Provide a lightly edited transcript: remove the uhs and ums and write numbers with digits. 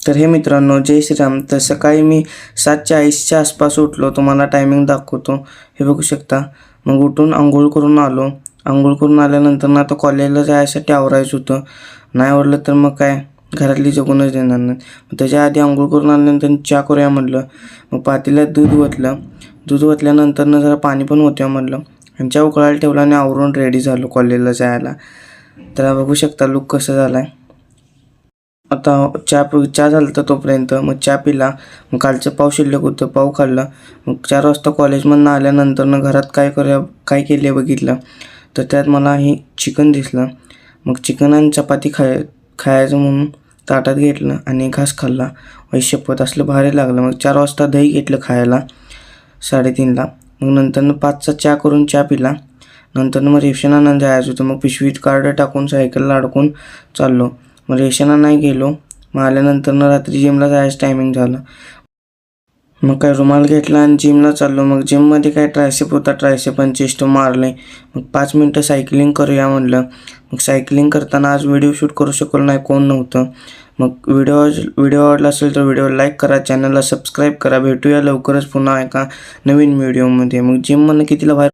तर हे मित्रांनो, जय श्रीराम. तर सकाळी मी 7:40च्या आसपास उठलो. तुम्हाला टायमिंग दाखवतो, हे बघू शकता. मग उठून अंघोळ करून आलो. अंघोळ करून आल्यानंतर आता कॉलेजला जायसाठी आवरायचं होतं. नाही आवरलं तर मग काय, घरातली जगूनच देणार नाही. त्याच्या आधी अंघोळ करून आल्यानंतर चहा करूया म्हटलं. मग पातेल्यात दूध ओतलं. दूध ओतल्यानंतर जरा पाणी पण ओतूया म्हटलं आणि चहा उकळायला ठेवला आणि आवरून रेडी झालो कॉलेजला जायला. तर बघू शकता लुक कसं झाला आहे. आता चहा झाला तर तोपर्यंत मग चहा पिला. मग कालचं पाव शिल्लक होतं, पाव खाल्लं. मग 4 वाजता कॉलेजमधून आल्यानंतर घरात काय केले बघितलं तर त्यात मला हे चिकन दिसलं. मग चिकन आणि चपाती खायचं म्हणून ताटात घेतलं आणि घास खाल्ला. शपथ असलं भारी लागलं. मग 4 वाजता दही घेतलं खायला 3:30ला. मग नंतर 5चा चहा करून चहा पिला. नंतर मग रेशन आणायला जायचं होतं. मग पिशवीत कार्ड टाकून सायकलला अडकून चाललो. मग रेशनला नाही गेलो. मग आल्यानंतर रात्री जिमला जायचं टायमिंग झालं. मग काय रुमाल घेतला आणि जिमला चाललो. मग जिममध्ये काय ट्रायसेप होता, ट्रायसेप आणि चेस्ट मारले. मग 5 मिनटं सायकलिंग करूया म्हणलं. मग सायकलिंग करताना आज व्हिडिओ शूट करू शकलो नाही, कोण नव्हतं. मग व्हिडिओ आवडला असेल तर व्हिडिओ लाईक करा, चॅनलला सबस्क्राईब करा. भेटूया लवकरच पुन्हा एका नवीन व्हिडिओमध्ये. मग जिममधनं कितीला बाहेर